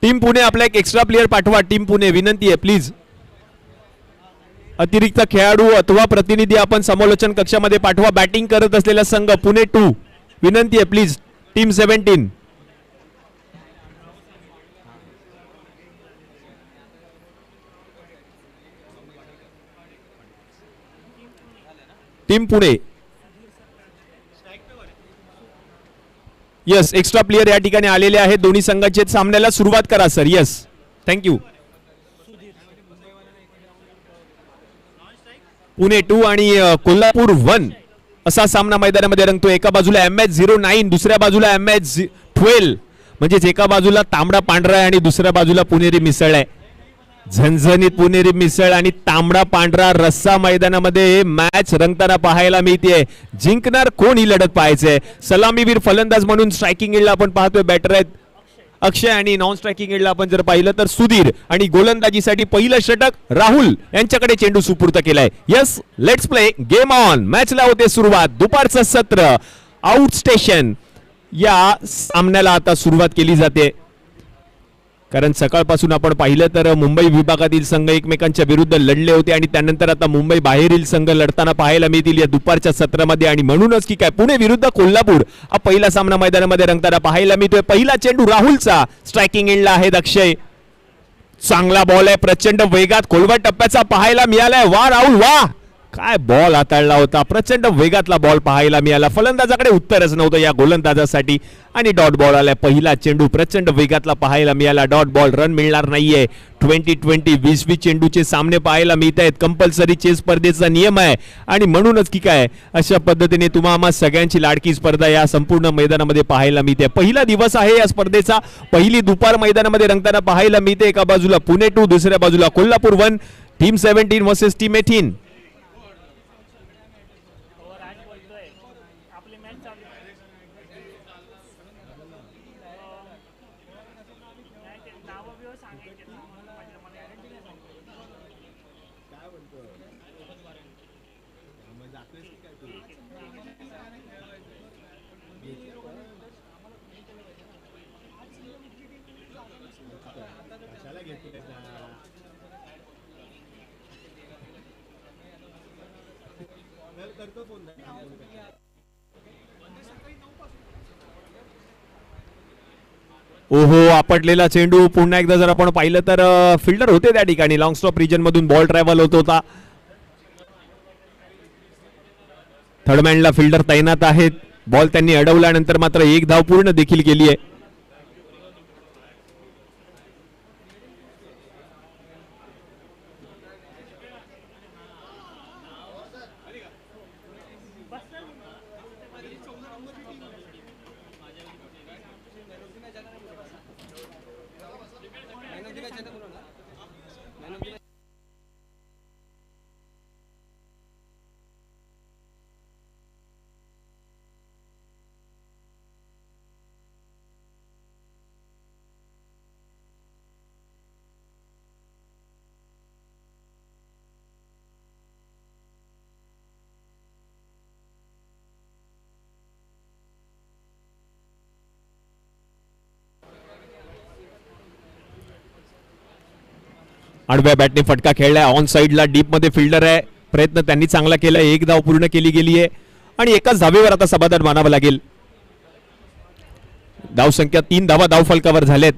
Team Pune आपला एक extra player पाठवा. टीम पुणे विनंती आहे प्लीज. अतिरिक्त खेळाडू अथवा प्रतिनिधी आपण समालोचन कक्षामध्ये पाठवा. बॅटिंग करत असलेला संघ पुणे 2 विनंती आहे please. Team 17. Team Pune. Yes extra player या ठिकाणी आलेले आहेत. दोन्ही संघाचे सामन्याला सुरुवात करा सर. Yes thank you. पुणे 2 आणि कोल्हापूर 1 असा सामना मैदानामध्ये रंगतो. एका बाजूला MH09 दुसऱ्या बाजूला MH12 म्हणजेच एका बाजूला तांबडा पांढरा आहे आणि दुसऱ्या बाजूला पुणेरी मिसळ आहे. झणझणीत पुणेरी मिसळ आणि तांबडा पांढरा रस्सा मैदानामध्ये मॅच रंगताना पाहायला मिळते. जिंकणार कोण ही लढत पाहायचंय. सलामीवीर फलंदाज म्हणून स्ट्रायकिंग एंडला आपण पाहतोय बॅटर आहेत अक्षय आणि नॉन स्ट्रायकिंग एंडला आपण जर पाहिलं तर सुधीर आणि गोलंदाजीसाठी पहिलं षटक राहुल यांच्याकडे चेंडू सुपूर्द केलाय. Yes let's play game on. मॅचला होते सुरुवात. दुपारचं सत्र आउट स्टेशन या सामन्याला आता सुरुवात केली जाते. कारण सकाळपासून आपण पाहिलं तर मुंबई विभागातील संघ एकमेकांच्या विरुद्ध लढले होते आणि त्यानंतर आता मुंबई बाहेरील संघ लढताना पाहायला मिळतील या दुपारच्या सत्रामध्ये. आणि म्हणूनच की काय पुणे विरुद्ध कोल्हापूर हा पहिला सामना मैदानामध्ये रंगताना पाहायला मिळतोय. पहिला चेंडू राहुलचा. स्ट्रायकिंग एंडला आहेत अक्षय. चांगला बॉल आहे. प्रचंड वेगात खोलवर टप्प्याचा पाहायला मिळालाय. वा राहुल वा. काय बॉल हाताळला होता. प्रचंड वेगातला बॉल पाहायला मिळाला. फलंदाजाकडे उत्तरच नव्हतं या गोलंदाजासाठी आणि डॉट बॉल आलाय. पहिला चेंडू प्रचंड वेगातला पाहायला मिळाला. Dot ball. रन मिळणार नाहीये. 20-20 20 चेंडूचे सामने पाहायला मिळत आहेत. कंपल्सरी चेस स्पर्धेचा नियम आहे आणि म्हणूनच की काय अशा पद्धतीने तुम्हाला सगळ्यांची लाडकी स्पर्धा या संपूर्ण मैदानामध्ये पाहायला मिळते. पहिला दिवस आहे या स्पर्धेचा. पहिली दुपार मैदानामध्ये रंगताना पाहायला मिळते. एका बाजूला पुणे 2 दुसऱ्या बाजूला कोल्हापूर 1. Team 17 versus team 18. ओहो आपटलेला चेंडू. पुन्हा एकदा जर आपण पाहिलं तर फिल्डर होते त्या ठिकाणी. लॉंग स्टॉप रिजन मधून बॉल ट्रॅव्हल होत होता. थर्डमॅनला फिल्डर तैनात आहेत. बॉल त्यांनी अडवल्यानंतर मात्र एक धाव पूर्ण देखील केली आहे. आडव्या बॅटने फटका खेळलाय. ऑन साइडला डीप मध्ये फिल्डर आहे. प्रयत्न त्यांनी चांगला केला. एक धाव पूर्ण केली गेली आहे आणि एकाच धावेवर आता समाधान मानावं लागेल. धाव संख्या 3 धावा धाव फलकावर झालेत.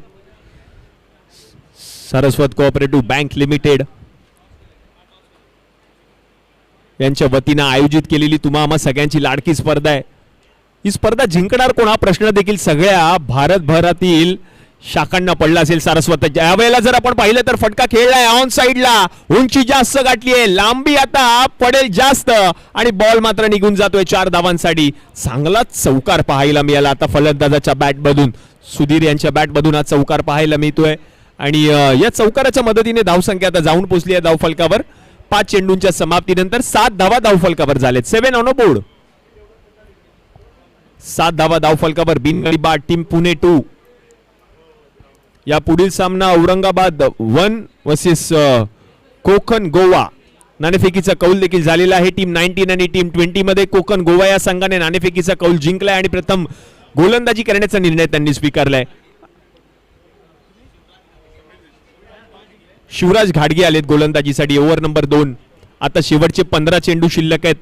सारस्वत कोऑपरेटिव्ह बँक लिमिटेड यांच्या वतीनं आयोजित केलेली तुम्हा सगळ्यांची लाडकी स्पर्धा आहे. ही स्पर्धा जिंकणार कोण हा प्रश्न देखील सगळ्या भारतभरातील शाखांना पडला असेल. सारस्वत यावेळेला जर आपण पाहिलं तर फटका खेळलाय ऑन साइडला. उंची जास्त गाठली आहे. लांबी आता पडेल जास्त आणि बॉल मात्र निघून जातोय 4 धावांसाठी. चांगलाच चौकार पाहायला मिळाला आता फलंदाजाच्या बॅट मधून. सुधीर यांच्या बॅट मधून हा चौकार पाहायला मिळतोय आणि या चौकाराच्या मदतीने धावसंख्या आता जाऊन पोहोचली आहे धावफलकावर. 5 चेंडूंच्या समाप्तीनंतर 7 धावा धावफलकावर झालेत. 7 ऑन बोर्ड. 7 धावा धावफलकावर बिनगडी बाद. टीम पुणे 2. या पुढील सामना औरंगाबाद 1 वर्सेस कोकण गोवा. नाणेफेकीचा कौल देखील झालेला आहे. टीम 19 आणि टीम 20 मध्ये कोकण गोवा या संघाने नाणेफेकीचा कौल जिंकलाय आणि प्रथम गोलंदाजी करण्याचा निर्णय त्यांनी स्वीकारलाय. शिवराज घाडगे आलेत गोलंदाजीसाठी ओव्हर नंबर 2. आता शेवटचे 15 चेंडू शिल्लक आहेत.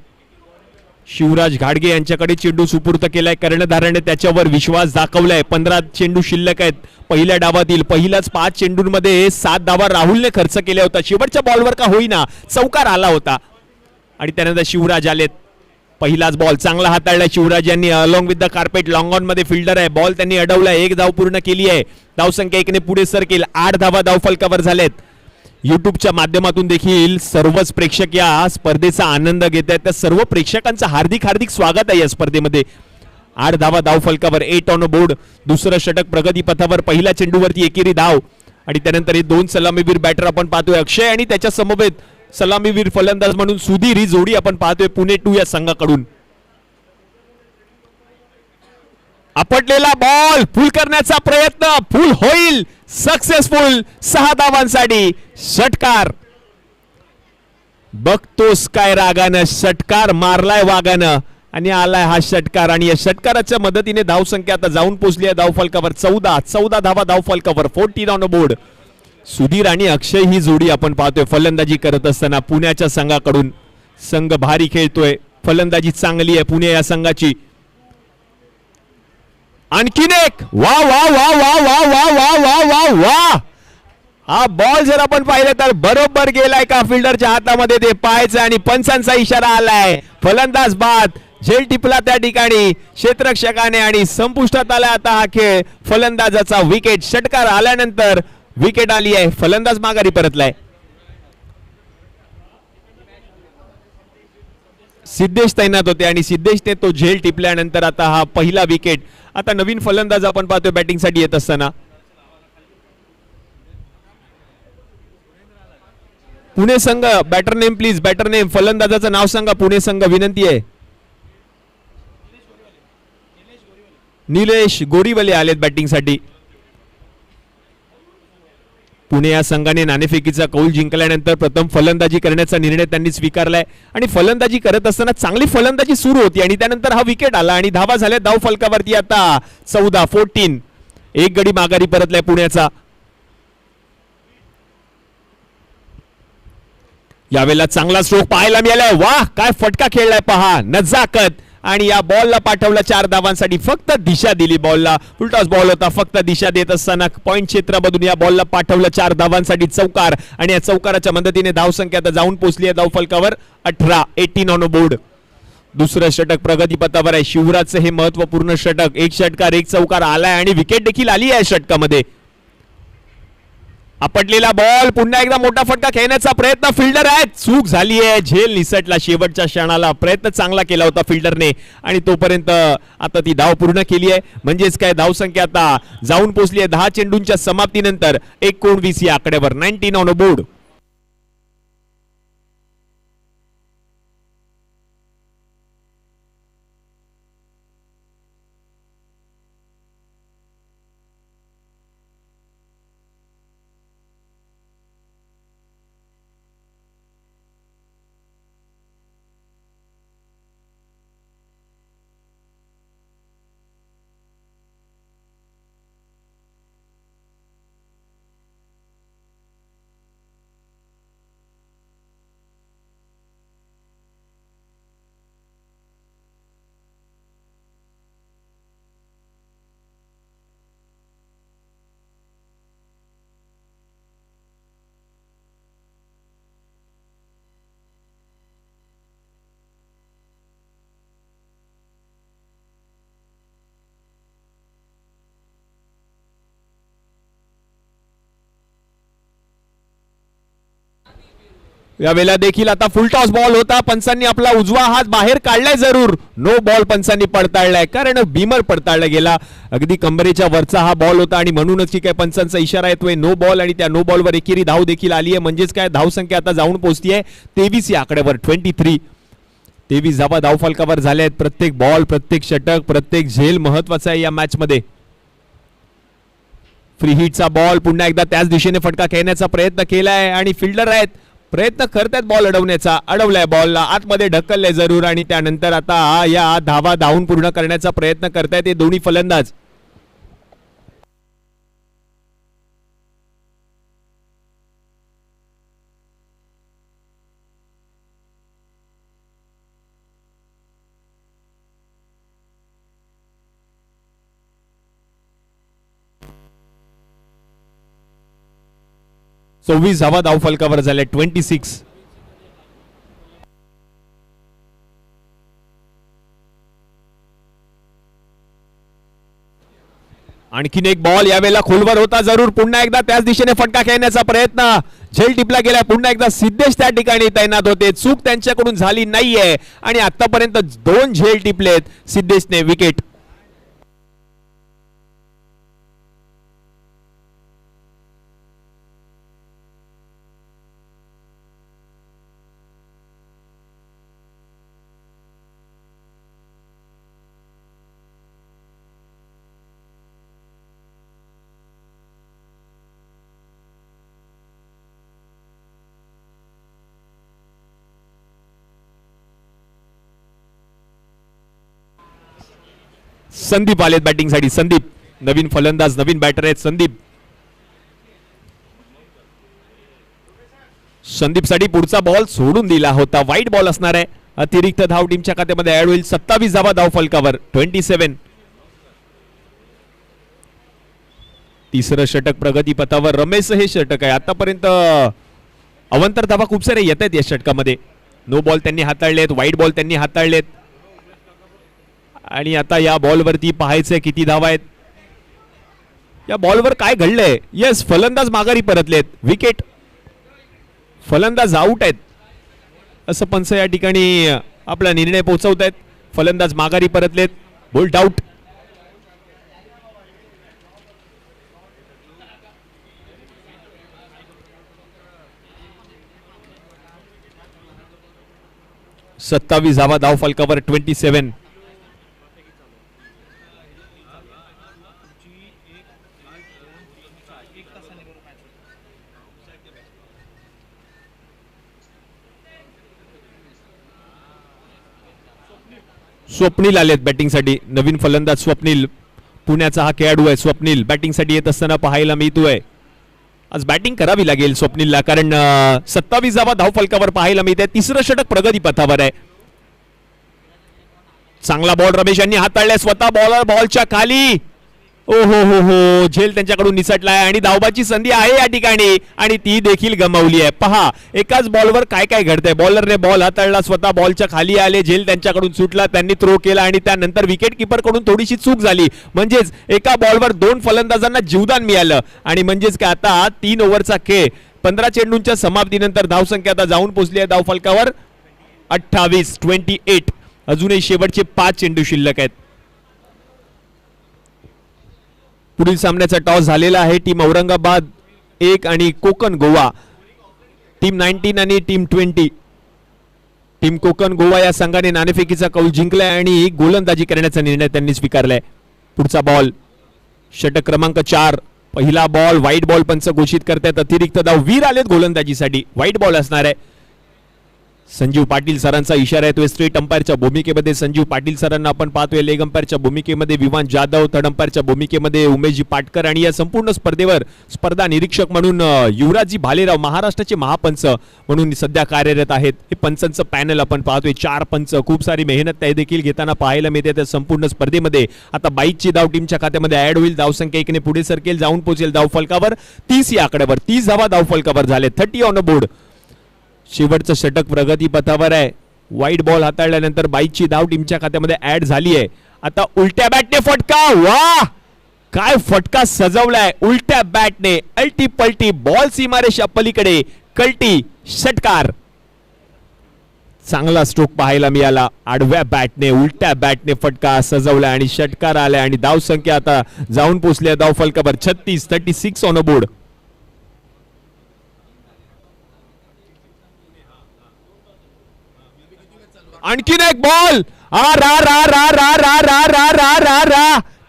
शिवराज घाडगे यांच्याकडे चेंडू सुपूर्द केलाय. कर्णधाराने त्याच्यावर विश्वास दाखवलाय. 15 चेंडू शिल्लक आहेत पहिल्या डावातील. पहिल्याच 5 चेंडूंमध्ये 7 धावा राहुलने खर्च केल्या होता. शेवटच्या बॉलवर का होईना चौकार आला होता आणि त्यानंतर शिवराज आलेत. पहिलाच बॉल चांगला हाताळला शिवराज यांनी. Along with the carpet long on मध्ये फिल्डर आहे. बॉल त्यांनी अडवला. 1 धाव पूर्ण केली आहे. धावसंख्या 1 ने पुढे सरकेल. 8 धावा धावफलकावर झालेत. युट्यूबच्या माध्यमातून देखील सर्वच प्रेक्षक या स्पर्धेचा आनंद घेत आहेत. त्या सर्व प्रेक्षकांचं हार्दिक हार्दिक स्वागत आहे या स्पर्धेमध्ये. 8 धावा धावफलकावर. 8 ऑन बोर्ड. दुसरं षटक प्रगती पथावर. पहिल्या चेंडूवरती एकेरी धाव आणि त्यानंतर हे 2 सलामीवीर बॅटर आपण पाहतोय. अक्षय आणि त्याच्या समवेत सलामीवीर फलंदाज म्हणून सुधीर ही जोडी आपण पाहतोय पुणे 2 या संघाकडून. आपटलेला बॉल फुल करण्याचा प्रयत्न. फुल होईल. सक्सेसफुल. 6 धावांसाठी षटकार. बघतोस काय रागानं षटकार मारलाय वागानं आणि आलाय हा षटकार आणि या षटकाराच्या मदतीने धावसंख्या आता जाऊन पोहोचली आहे धावफलकावर. 14 धावा धावफलकावर. 14 ऑन बोर्ड. सुधीर आणि अक्षय ही जोडी आपण पाहतोय फलंदाजी करत असताना पुण्याच्या संघाकडून. संघ भारी खेळतोय. फलंदाजी चांगली आहे पुणे या संघाची. आणखीन एक. वा वा वा वा वा वा वा वा वा वा. हा बॉल जर आपण पाहिलं तर बरोबर गेलाय का फिल्डरच्या हातामध्ये ते पाहायचं आणि पंचांचा इशारा आलाय. फलंदाज बाद. झेल टिपला त्या ठिकाणी क्षेत्ररक्षकाने आणि संपुष्टात आला आता हा खेळ. फलंदाजाचा विकेट. षटकार आल्यानंतर विकेट आली आहे. फलंदाज माघारी परतलाय. सिद्धेश तैनात होते आणि सिद्धेशने तो झेल टिपल्यानंतर आता हा पहिला विकेट. आता नवीन फलंदाज आपण पाहतोय बॅटिंगसाठी येत असताना. पुणे संघ batter name please. Batter name फलंदाजाचं नाव सांगा. पुणे संघ विनंती आहे. निलेश गोरीवले आलेत बॅटिंगसाठी. पुणे या संघाने नाणेफेकीचा कौल जिंकल्यानंतर प्रथम फलंदाजी करण्याचा निर्णय त्यांनी स्वीकारलाय आणि फलंदाजी करत असताना चांगली फलंदाजी सुरू होती आणि त्यानंतर हा विकेट आला आणि धावा झाल्या धावफलकावरती आता 14. एक गडी माघारी परतलाय पुण्याचा. यावेळेला चांगला स्ट्रोक पाहायला मिळालाय. वाह काय फटका खेळलाय पहा. नजाकत आणि या बॉलला पाठवला 4 धावांसाठी. फक्त दिशा दिली बॉलला. फुलटॉस बॉल होता. फक्त दिशा देत असताना पॉइंट क्षेत्रामधून या बॉलला पाठवलं 4 धावांसाठी चौकार आणि या चौकाराच्या मदतीने धावसंख्या आता जाऊन पोहोचली आहे धावफलकावर 18 ऑन बोर्ड. दुसरं षटक प्रगती पथावर आहे. शिवराजचं हे महत्वपूर्ण षटक. 1 षटकार 1 चौकार आलाय आणि विकेट देखील आली आहे षटकामध्ये. आपटलेला बॉल. पुन्हा एकदा मोठा फटका खेळण्याचा प्रयत्न. फिल्डर आहे. चूक झाली आहे. झेल निसटला शेवटच्या क्षणाला. प्रयत्न चांगला केला होता फिल्डरने आणि तोपर्यंत आता ती धाव पूर्ण केली आहे. म्हणजेच काय धावसंख्या आता जाऊन पोहोचली आहे 10 चेंडूंच्या समाप्तीनंतर 19 या आकड्यावर. 19 ऑन बोर्ड. यावेळेला देखील आता फुलटॉस बॉल होता. पंचांनी आपला उजवा हात बाहेर काढलाय जरूर. नो बॉल पंचांनी पडताळलाय कारण बीमर पडताळला गेला. अगदी कंबरेच्या वरचा हा बॉल होता आणि म्हणूनच की काय पंचांचा इशारा येतोय नो बॉल आणि त्या नो बॉलवर एकेरी धाव देखील आली आहे. म्हणजेच काय धावसंख्या आता जाऊन पोहोचली आहे 23 या आकड्यावर. 23 धावा धावफलकावर झाल्या आहेत. प्रत्येक बॉल प्रत्येक षटक प्रत्येक झेल महत्वाचा आहे या मॅच मध्ये. फ्री हिटचा बॉल. पुन्हा एकदा त्याच दिशेने फटका खेळण्याचा प्रयत्न केलाय आणि फिल्डर आहेत प्रयत्न करतात बॉल अडवण्याचा. अडवलाय बॉलला. आतमध्ये ढकलले जरूर आणि त्यानंतर आता या धावा धावून पूर्ण करण्याचा प्रयत्न करतायत हे दोन्ही फलंदाज. 24 धावा धाव फलकावर झाल्या 26. आणखीन एक बॉल यावेळेला खोलवर होता जरूर. पुन्हा एकदा त्याच दिशेने फटका खेळण्याचा प्रयत्न. झेल टिपला गेला. पुन्हा एकदा सिद्धेश त्या ठिकाणी तैनात होते. चूक त्यांच्याकडून झाली नाहीये आणि आतापर्यंत 2 झेल टिपलेत सिद्धेशने. विकेट. संदीप आलेत बॅटिंग साठी. संदीप नवीन फलंदाज, नवीन बॅटर आहेत संदीप. संदीप साठी पुढचा बॉल सोडून दिला होता. वाईट बॉल असणार आहे. अतिरिक्त धाव टीमच्या खात्यामध्ये ऍड होईल. 27 धावा धाव फलकावर 27. तिसरं षटक प्रगती पथावर. रमेश हे षटक आहे. आतापर्यंत अवंतर धावा खूप सारे येत आहेत या षटकामध्ये. नो बॉल त्यांनी हाताळलेत, वाईट बॉल त्यांनी हाताळलेत आणि आता या बॉलवरती पाहायचंय किती धावा आहेत. या बॉलवर काय घडलंय. यस, फलंदाज माघारी परतलेत. विकेट. फलंदाज आउट आहेत असं पंच या ठिकाणी आपला निर्णय पोहोचवत आहेत. फलंदाज माघारी परतलेत. Bold out. सत्तावीस धावा धाव फलकावर 27. स्वप्नील आलेत बॅटिंग साठी. नवीन फलंदाज स्वप्नील. पुण्याचा हा खेळाडू आहे स्वप्नील. बॅटिंग साठी येत असताना पाहायला मिळतोय. आज बॅटिंग करावी लागेल स्वप्नीलला कारण 27 धावा धाव फलकावर पाहायला मिळते. तिसरं षटक प्रगती पथावर आहे. चांगला बॉल रमेश यांनी हाताळलाय. स्वतः बॉलर बॉलच्या खाली. ओ हो झेल त्यांच्याकडून निसटलाय आणि धावबाची संधी आहे या ठिकाणी आणि ती देखील गमावली आहे. पहा एकाच बॉलवर काय काय घडतंय. बॉलरने बॉल हाताळला, स्वतः बॉलच्या खाली आले, झेल त्यांच्याकडून सुटला, त्यांनी थ्रो केला आणि त्यानंतर विकेट किपर कडून थोडीशी चूक झाली. म्हणजेच एका बॉलवर 2 फलंदाजांना जीवदान मिळालं आणि म्हणजेच काय आता 3 ओव्हरचा खेळ. 15 चेंडूंच्या समाप्तीनंतर धावसंख्या आता जाऊन पोहोचली आहे धाव फलकावर 28. अजूनही शेवटचे 5 चेंडू शिल्लक आहेत. पुढील सामन्याचा टॉस झालेला आहे. टीम औरंगाबाद 1 आणि कोकण गोवा. टीम 19 आणि टीम 20. टीम कोकण गोवा या संघाने नाणेफेकीचा कौल जिंकलाय आणि गोलंदाजी करण्याचा निर्णय त्यांनी स्वीकारलाय. पुढचा बॉल षटक क्रमांक 4. पहिला बॉल व्हाईट बॉल पंच घोषित करतात. अतिरिक्त धाव. वीर आलेत गोलंदाजीसाठी. व्हाईट बॉल असणार आहे. संजीव पाटील सरांचा इशारा येतोय. स्ट्रेट अंपायरच्या भूमिकेमध्ये संजीव पाटील सरांना आपण पाहतोय. लेग अंपायरच्या भूमिकेमध्ये विवान जाधव, थर्ड अंपायरच्या भूमिकेमध्ये उमेशजी पाटकर आणि या संपूर्ण स्पर्धेवर स्पर्धा निरीक्षक म्हणून युवराजजी भालेराव महाराष्ट्राचे महापंच म्हणून सध्या कार्यरत आहेत. हे पंचांचं पॅनल आपण पाहतोय. 4 पंच. खूप सारी मेहनत ते देखील घेताना पाहायला मिळते त्या संपूर्ण स्पर्धेमध्ये. आता 22ची धाव टीमच्या खात्यामध्ये ऍड होईल. धावसंख्या 1ने पुढे सरकेल, जाऊन पोहोचेल धाव फलकावर 30 या आकड्यावर. 30 धावा धाव फलकावर झाले. 30 ऑन बोर्ड. शेवटचं षटक प्रगती पथावर आहे. व्हाईट बॉल हाताळल्यानंतर 22ची धाव टीमच्या खात्यामध्ये ऍड झाली आहे. आता उलट्या बॅटने फटका. वाह, काय फटका सजवलाय उलट्या बॅटने. अल्टी पलटी बॉल सीमारेषा पलीकडे. कल्टी षटकार. चांगला स्ट्रोक पाहायला मिळाला. आडव्या बॅटने उलट्या बॅटने फटका सजवलाय आणि षटकार आलाय आणि धाव संख्या आता जाऊन पोहोचली धाव फलकावर 36 ऑन बोर्ड. आणखीन एक बॉल.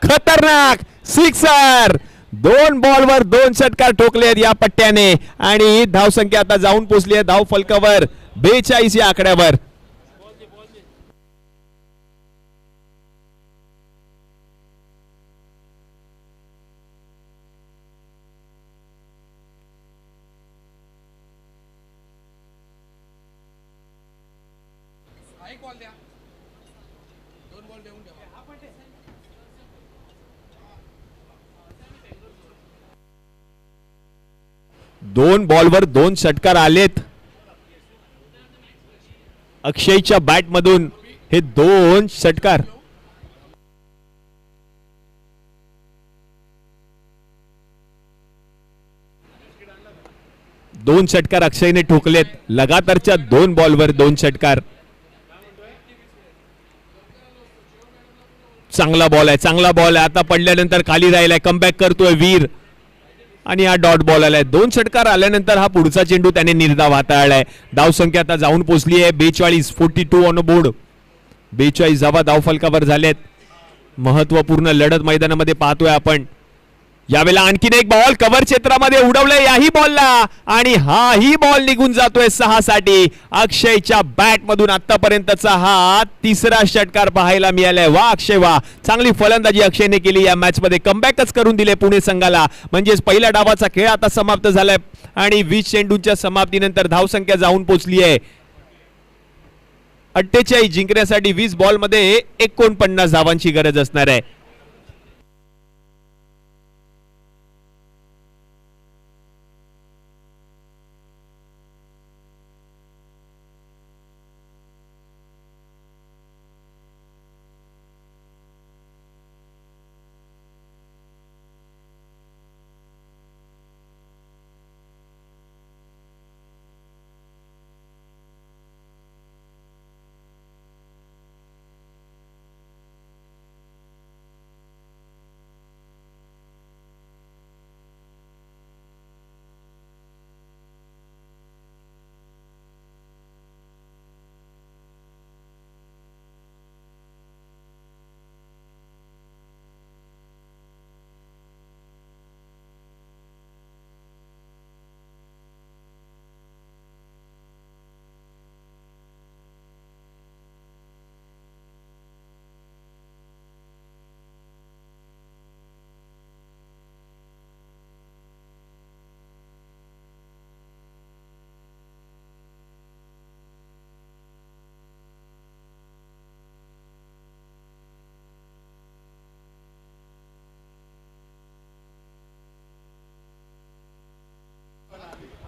खतरनाक सिक्सर. 2 बॉलवर 2 षटकार ठोकले या पट्ट्याने आणि धावसंख्या आता जाऊन पोहोचली आहे धाव फलकावर 42 या आकड्यावर. 2 बॉलवर 2 षटकार आलेत अक्षयच्या बॅट मधून. हे 2 षटकार. दोन षटकार अक्षयने ठोकलेत लगातारच्या 2 बॉलवर 2 षटकार. चांगला बॉल आहे, चांगला बॉल आहे. आता पडल्यानंतर खाली राहिलाय, कमबॅक करतोय वीर आणि हा डॉट बॉल आलाय. 2 षटकार आल्यानंतर हा पुढचा चेंडू त्याने निर्धाव हाताळलाय. धाव संख्या आता जाऊन पोहोचली आहे 42. 42 ऑन बोर्ड. 42 धावा धाव फलकावर झालेत. महत्वपूर्ण लढत मैदानामध्ये पाहतोय आपण. यावेळेला आणखीन एक बॉल कव्हर क्षेत्रामध्ये उडवलंय याही बॉलला आणि हाही बॉल निघून जातोय 6 साठी. अक्षयच्या बॅट मधून आतापर्यंतचा हा 3रा षटकार पाहायला मिळालाय. वा अक्षय वा, चांगली फलंदाजी अक्षयने केली या मॅच मध्ये. कमबॅकच करून दिले पुणे संघाला. म्हणजेच पहिल्या डावाचा खेळ आता समाप्त झालाय आणि 20 चेंडूंच्या समाप्तीनंतर धावसंख्या जाऊन पोहोचली आहे 48. जिंकण्यासाठी 20 बॉल मध्ये 49 धावांची गरज असणार आहे.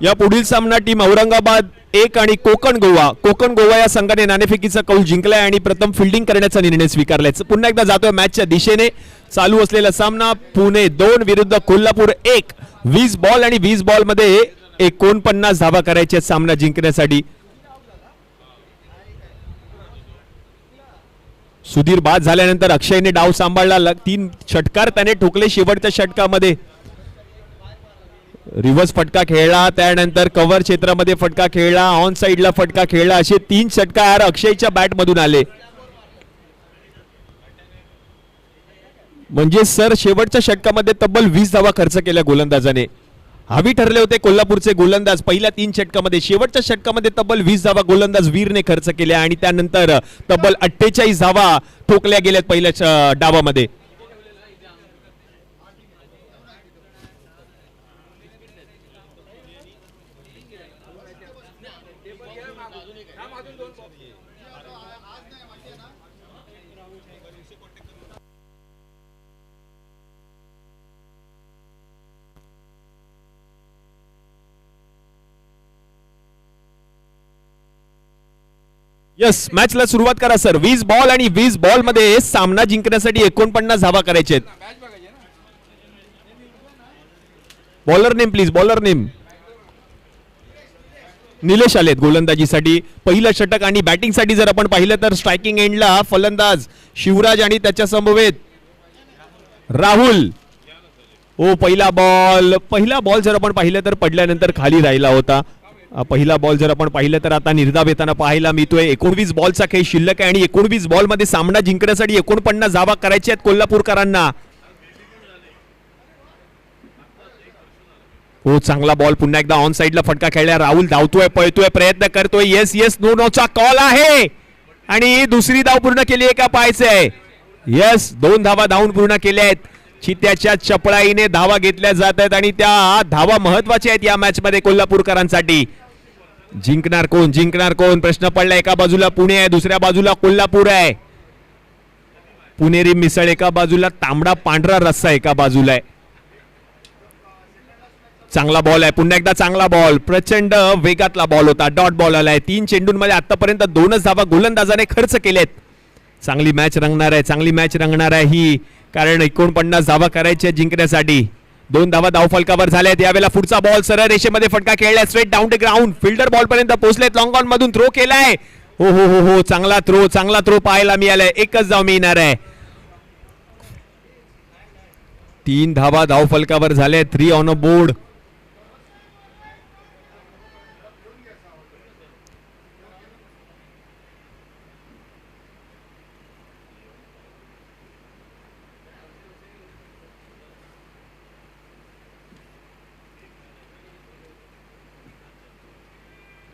या पुढील सामना टीम औरंगाबाद 1 आणि कोकण गोवा या संघाने नाणेफेकीचा कौल जिंकलाय आणि प्रथम फिल्डिंग करण्याचा निर्णय स्वीकारलाय. पुन्हा एकदा जातोय मॅचच्या दिशेने. चालू असलेला सामना पुणे 2 विरुद्ध कोल्हापूर 1. 20 बॉल आणि 20 बॉल मध्ये 49 धावा करायच्या सामना जिंकण्यासाठी. सुधीर बाद झाल्यानंतर अक्षयने डाव सांभाळला. 3 षटकार त्याने ठोकले शेवटच्या षटकामध्ये. रिव्हर्स फटका खेळला, त्यानंतर कव्हर क्षेत्रामध्ये फटका खेळला, ऑन साइडला फटका खेळला. असे 3 षटकार अक्षयच्या बॅट मधून आले. म्हणजे सर शेवटच्या षटकामध्ये तब्बल 20 धावा खर्च केल्या गोलंदाजाने. हवी ठरले होते कोल्हापूरचे गोलंदाज पहिल्या 3 षटकामध्ये. शेवटच्या षटकामध्ये तब्बल 20 धावा गोलंदाज वीरने खर्च केल्या आणि त्यानंतर तब्बल 48 धावा ठोकल्या गेल्यात पहिल्या डावामध्ये. यस, मॅचला सुरुवात करा सर. 20 बॉल आणि 20 बॉल मध्ये सामना जिंकण्यासाठी 49 धावा करायचे आहेत. Bowler name please, bowler name. Nilesh आलेत गोलंदाजीसाठी. पहिलं षटक आणि बॅटिंग साठी जर आपण पाहिलं तर स्ट्रायकिंग एंडला फलंदाज शिवराज आणि त्याच्या समवेत राहुल. ओ पहिला बॉल जर आपण पाहिलं तर पडल्यानंतर खाली राहिला होता. पहिला बॉल जर आपण पाहिलं तर आता निर्धाव येताना पाहायला मिळतोय. 19 बॉलचा खेळ शिल्लक आहे आणि 19 बॉल मध्ये सामना जिंकण्यासाठी 49 धावा करायच्या आहेत कोल्हापूरकरांना. हो चांगला बॉल पुन्हा एकदा ऑन साइडला फटका खेळला. राहुल धावतोय, पळतोय, प्रयत्न करतोय. येस येस नो नोचा कॉल आहे आणि दुसरी धाव पूर्ण केली आहे का पाहायचंय. येस 2 धावा धावून पूर्ण केल्या आहेत. चित्याच्या चपळाईने धावा घेतल्या जात आहेत आणि त्या धावा महत्वाच्या आहेत या मॅच मध्ये कोल्हापूरकरांसाठी. जिंकणार कोण प्रश्न पडला. एका बाजूला पुणे आहे, दुसऱ्या बाजूला कोल्हापूर आहे. पुणेरी मिसळ एका बाजूला, तांबडा पांढरा रस्सा एका बाजूला आहे. चांगला बॉल आहे, पुन्हा एकदा चांगला बॉल, प्रचंड वेगातला बॉल होता, डॉट बॉल आलाय. 3 चेंडूंमध्ये आतापर्यंत 2च धावा गोलंदाजाने खर्च केलेत. चांगली मॅच रंगणार आहे, चांगली मॅच रंगणार आहे ही, कारण 49 धावा करायच्या जिंकण्यासाठी. 2 धावा धावफलकावर झाल्यात. यावेळेला पुढचा बॉल सरळ रेषेमध्ये फटका खेळलाय, straight down to ground. Fielder ball पर्यंत पोहोचलेत, लॉंग ऑन मधून थ्रो केलाय. हो हो हो हो, चांगला थ्रो पाहायला मिळालाय. एकच धाव मिळणार आहे. 3 धावा धावफलकावर झाले, 3 ऑन अ बोर्ड.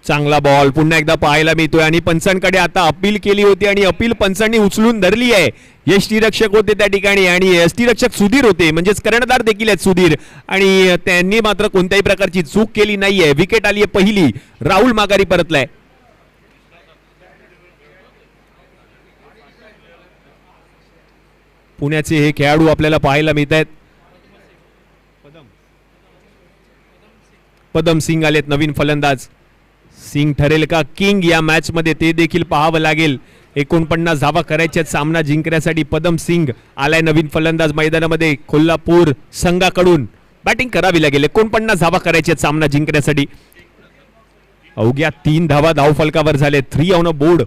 चांगला बॉल पुन्हा एकदा पाहायला मिळतोय आणि पंचांकडे आता अपील केली होती आणि अपील पंचांनी उचलून धरली आहे. यष्टीरक्षक होते त्या ठिकाणी आणि यष्टीरक्षक सुधीर होते, म्हणजेच कर्णधार देखील आहेत सुधीर, आणि त्यांनी मात्र कोणत्याही प्रकारची चूक केली नाहीये. विकेट आली आहे पहिली. राहुल माघारी परतलाय. पुण्याचे हे खेळाडू आपल्याला पाहायला मिळत आहेत. पदम सिंग आलेत नवीन फलंदाज. सिंग ठरेल का किंग या मॅच मध्ये ते देखील पाहावं लागेल. 49 धावा करायच्या सामना जिंकण्यासाठी पदम सिंग आलाय नवीन फलंदाज मैदानामध्ये. कोल्हापूर संघाकडून बॅटिंग करावी लागेल. 49 धावा करायच्या सामना जिंकण्यासाठी. अवघ्या 3 धावा धावफलकावर झाले, 3 ऑन अ बोर्ड.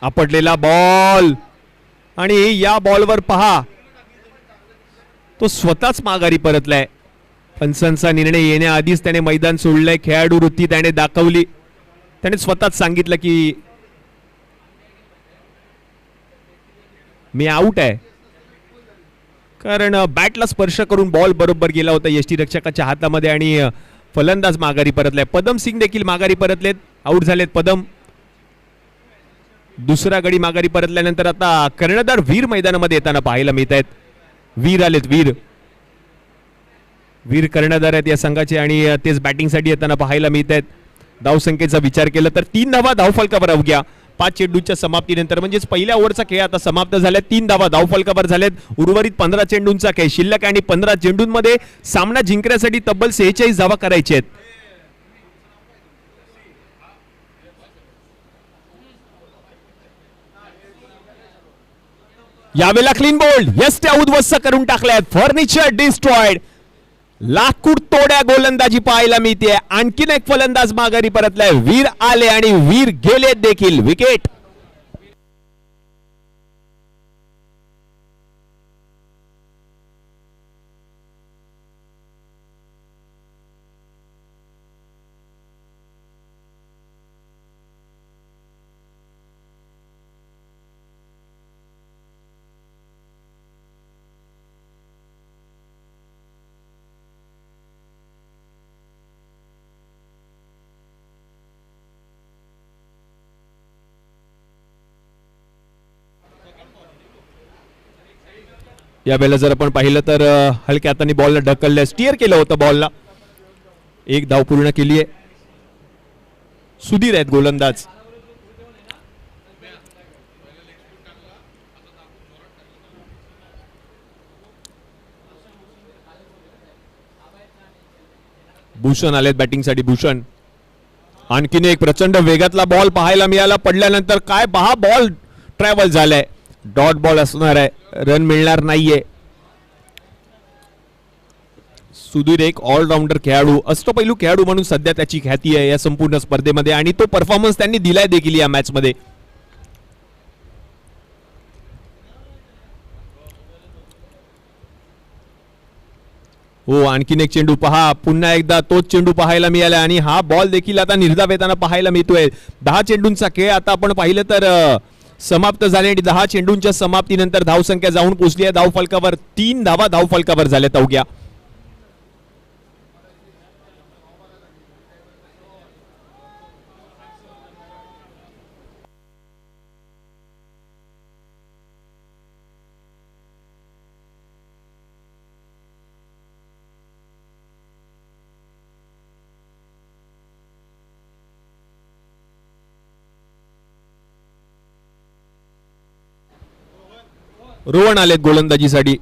आपटलेला बॉल आणि या बॉलवर पहा, तो स्वतःच माघारी परतलाय. पंचांचा निर्णय येण्याआधीच त्याने मैदान सोडलंय. खेळाडू वृत्ती त्याने दाखवली. त्याने स्वतःच सांगितलं की मी आउट आहे, कारण बॅटला स्पर्श करून बॉल बरोबर गेला होता यष्टीरक्षकाच्या हातामध्ये आणि फलंदाज माघारी परतलाय. पदम सिंग देखील माघारी परतलेत, आउट झालेत पदम. दुसरा गडी माघारी परतल्यानंतर आता कर्णधार वीर मैदानामध्ये येताना पाहायला मिळत आहेत. वीर आलेत, वीर कर्णधार आहेत या संघाचे आणि तेच बॅटिंगसाठी येताना पाहायला मिळत आहेत. धावसंख्येचा विचार केला तर 3 धावा धावफलकावर अवघ्या 5 चेंडूंच्या समाप्तीनंतर, म्हणजेच पहिल्या ओव्हरचा खेळ आता समाप्त झाला. 3 धावा धावफलकावर झालेत. उर्वरित 15 चेंडूंचा खेळ शिल्लक आणि 15 चेंडूंमध्ये सामना जिंकण्यासाठी तब्बल 46 धावा करायचे आहेत. यावेळेला क्लीन बोल्ड, यष्ट्या उद्ध्वस्त करून टाकल्यात. Furniture destroyed. लाकूड तोड्या गोलंदाजी पाहायला मिळते. आणखीन एक फलंदाज माघारी परतलाय. वीर आले आणि वीर गेले देखील. विकेट. यावेळेला जर आपण पाहिलं तर हलक्या हाताने बॉलला ढकललं, स्टीअर केलं होतं बॉलला. 1 धाव पूर्ण केली आहे. सुधीर आहेत गोलंदाज. भूषण आलेत बॅटिंगसाठी. भूषण. आणखीन एक प्रचंड वेगातला बॉल पाहायला मिळाला. पडल्यानंतर काय पहा, बॉल ट्रॅव्हल झालाय. डॉट बॉल असणार आहे, रन मिळणार नाहीये. सुधीर एक ऑलराऊंडर खेळाडू, अष्टपैलू खेळाडू म्हणून सध्या त्याची ख्याती आहे या संपूर्ण स्पर्धेमध्ये आणि तो परफॉर्मन्स त्यांनी दिलाय देखील या मॅच मध्ये. हो, आणखीन एक चेंडू पहा. पुन्हा एकदा तोच चेंडू पाहायला मिळाला आणि हा बॉल देखील आता निर्धाव येताना पाहायला मिळतोय. 10 चेंडूंचा खेळ आता आपण पाहिलं तर समाप्त झाले आणि 10 चेंडूंच्या समाप्तीनंतर धावसंख्या जाऊन पोहोचली आहे धावफलकावर. 3 धावा धावफलकावर झाल्यात अवघ्या. रोहन आलेत गोलंदाजीसाठी.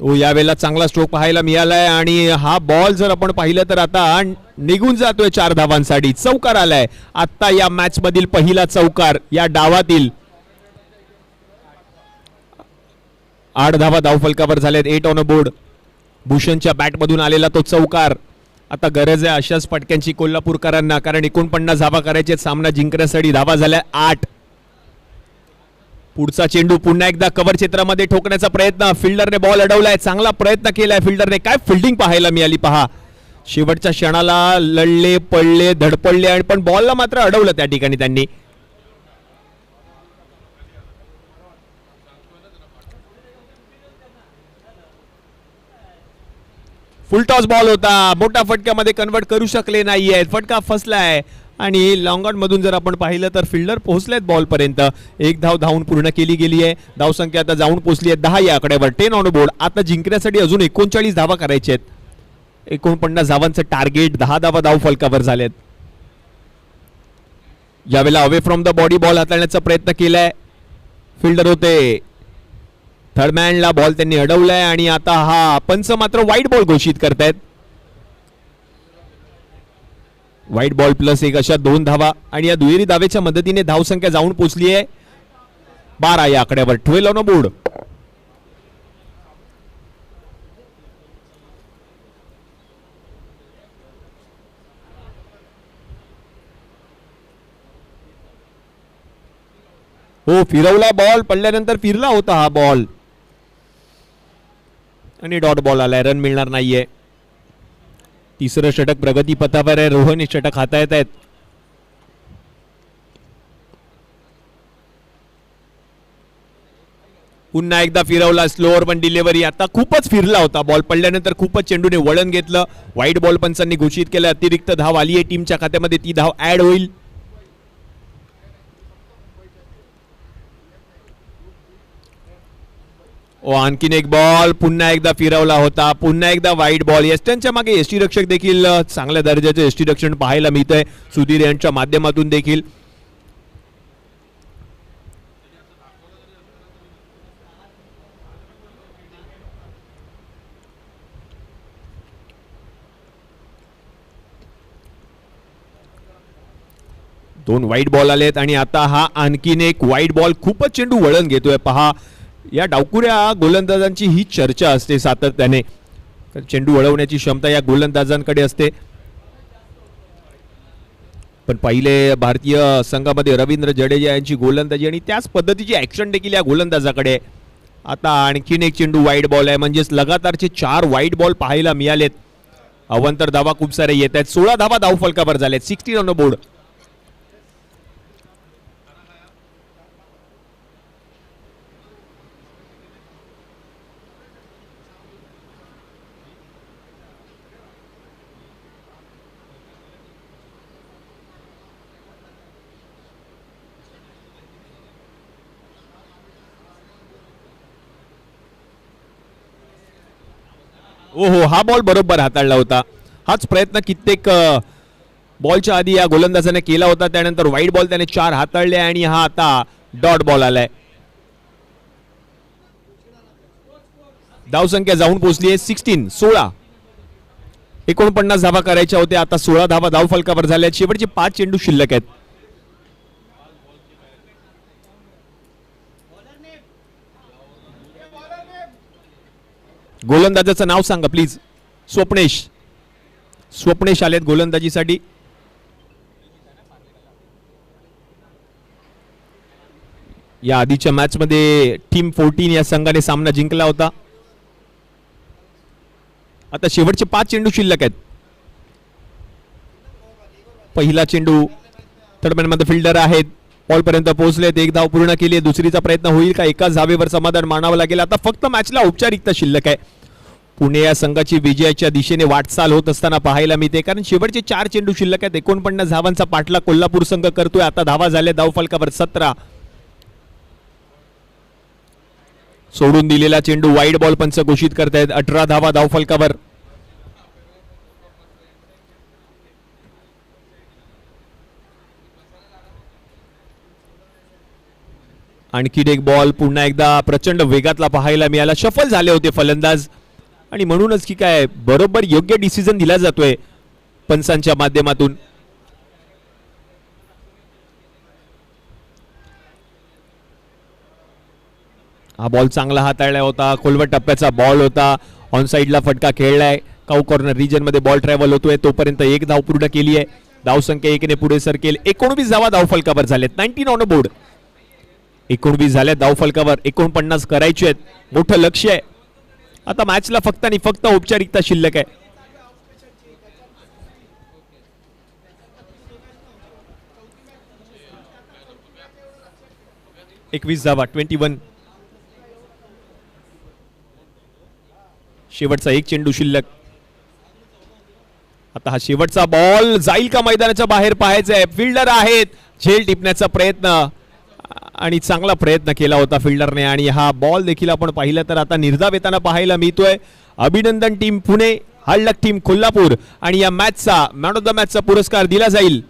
यावेळेला चांगला स्ट्रोक पाहायला मिळालाय आणि हा बॉल जर आपण पाहिलं तर आता निघून जातोय 4 धावांसाठी. चौकार आलाय आता या मॅच मधील पहिला चौकार या डावातील. 8 धावा धावफलकावर झाल्यात. 8 ऑन अ बोर्ड. भूषणच्या बॅट मधून आलेला तो चौकार. आता गरज आहे अशाच फटक्यांची कोल्हापूरकरांना, कारण 49 धावा करायचे. सामना जिंकण्यासाठी धावा झाल्या 8. पुढचा चेंडू पुन्हा एकदा कव्हर क्षेत्रामध्ये ठोकण्याचा प्रयत्न. फिल्डरने बॉल अडवलाय. चांगला प्रयत्न केलाय फिल्डरने. काय फिल्डिंग पाहायला मिळाली पहा. शेवटच्या क्षणाला लढले, पडले, धडपडले आणि पण बॉलला मात्र अडवलं त्या ठिकाणी त्यांनी. फुल टॉस बॉल होता. मोठा फटक्यामध्ये कन्वर्ट करू शकले नाहीये. फटका फसलाय आणि लॉंग ऑन मधून जर आपण पाहिलं तर फिल्डर पोहोचलेत बॉल पर्यंत. 1 धाव धावून पूर्ण केली गेली आहे. धावसंख्या आता जाऊन पोहोचली आहे 10 या आकड्यावर. 10 ऑन बोर्ड. आता जिंकण्यासाठी अजून 39 धावा करायचे आहेत. 49 धावांचं टार्गेट. 10 धावा धाव फलकावर झालेत. यावेळेला away from the body ball हाताळण्याचा प्रयत्न केलाय. फिल्डर होते थर्डमॅनला बॉल त्यांनी अडवलाय आणि आता हा पंच मात्र वाईट बॉल घोषित करतायत. व्हाईट बॉल प्लस 1 अशा 2 धावा आणि या दुहेरी धावेच्या मदतीने धावसंख्या जाऊन पोहोचली आहे 12 या आकड्यावर. 12 ऑन बोर्ड. हो, फिरवला बॉल. पडल्यानंतर फिरला होता हा बॉल आणि डॉट बॉल आलाय. रन मिळणार नाहीये. तिसरं षटक प्रगती पथावर आहे. रोहन हे षटक हाताळत आहेत. पुन्हा एकदा फिरवला. स्लोअर पण डिलिव्हरी. आता खूपच फिरला होता बॉल. पडल्यानंतर खूपच चेंडूने वळण घेतलं. व्हाईट बॉल पंचांनी घोषित केलं. अतिरिक्त धाव आली आहे टीमच्या खात्यामध्ये. ती धाव ऍड होईल. आणखीन एक बॉल. पुन्हा एकदा फिरवला होता. पुन्हा एकदा व्हाईट बॉल. यस्टनच्या मागे यष्टीरक्षक देखील चांगल्या दर्जाचे यष्टीरक्षण पाहायला मिळतंय सुधीर यांच्या माध्यमातून देखील. दोन व्हाईट बॉल आलेत आणि आता हा आणखीन एक व्हाईट बॉल. खूपच चेंडू वळण घेतोय पहा. या डावकुऱ्या गोलंदाजांची ही चर्चा असते सातत्याने. चेंडू वळवण्याची क्षमता या गोलंदाजांकडे असते. पण पहिले भारतीय संघामध्ये रवींद्र जडेजा यांची गोलंदाजी आणि त्याच पद्धतीची ऍक्शन देखील या गोलंदाजाकडे. आता आणखीन एक चेंडू व्हाईट बॉल आहे. म्हणजेच लगातारचे 4 व्हाईट बॉल पाहायला मिळालेत. अवंतर धावा खूप सारे येत आहेत. 16 धावा धाव फलकावर झालेत. 16 ऑन बोर्ड. ओहो, हा बॉल बरोबर हाताळला होता. हाच प्रयत्न कित्येक बॉलच्या आधी या गोलंदाजाने केला होता. त्यानंतर व्हाईट बॉल त्याने 4 हाताळले आणि हा आता डॉट बॉल आलाय. धावसंख्या जाऊन पोहोचली आहे 16. 49 धावा करायच्या होत्या. आता 16 धावा धाव फलकावर झाल्या. शेवटचे 5 चेंडू शिल्लक आहेत. गोलंदाजाचं नाव सांगा प्लीज. स्वप्नेश आलेत गोलंदाजीसाठी. या आधीच्या मॅच मध्ये टीम 14 या संघाने सामना जिंकला होता. आता शेवटचे 5 चेंडू शिल्लक आहेत. पहिला चेंडू थर्डमॅन मध्ये फिल्डर आहेत. बॉल पर्यंत पोहोचलेत. 1 धाव पूर्ण केली. दुसरीचा प्रयत्न होईल का? एकाच धावेवर समाधान मानावं लागेल. आता फक्त मॅचला औपचारिकता शिल्लक आहे. पुणे या संघाची विजयाच्या दिशेने वाटचाल होत असताना पाहायला मिळते, कारण शेवटचे 4 चेंडू शिल्लक आहेत. 49 धावांचा पाठला कोल्हापूर संघ करतोय. आता धावा झाल्या धाव फलकावर 17. सोडून दिलेला चेंडू वाईड बॉल पंच घोषित करतायत. 18 धावा धावफलकावर. आणखी एक बॉल पुन्हा एकदा प्रचंड वेगातला पाहायला मिळाला. शफल झाले होते फलंदाज आणि म्हणूनच की काय बरोबर योग्य डिसिजन दिला जातोय पंचांच्या माध्यमातून. हा बॉल चांगला हाताळला होता. खोलवट टप्प्याचा बॉल होता. ऑन साइडला फटका खेळलाय. काऊ कॉर्नर रिजन मध्ये बॉल ट्रॅव्हल होतोय. तोपर्यंत एक धाव पूर्ण केली आहे. धाव संख्या 1 ने पुढे सरकेल. 19 धावा धावफलकावर झालेत. 19 ऑन बोर्ड. 19 झाल्या धावफलकावर. 49 करायचे आहेत. मोठं लक्ष आहे. आता मॅचला फक्त आणि फक्त औपचारिकता शिल्लक आहे. एकवीस धावा 21. शेवटचा एक चेंडू शिल्लक. आता हा शेवटचा बॉल जाईल का मैदानाच्या बाहेर पाहायचं आहे. फिल्डर आहेत. झेल टिपण्याचा प्रयत्न आणि चांगला प्रयत्न केला होता फिल्डरने आणि हा बॉल देखील आपण पाहिला तर आता निर्धाव येताना पाहायला मिळतोय. अभिनंदन टीम पुणे, हार्ड लक टीम कोल्हापूर आणि या मॅचचा मॅन ऑफ द मॅचचा पुरस्कार दिला जाईल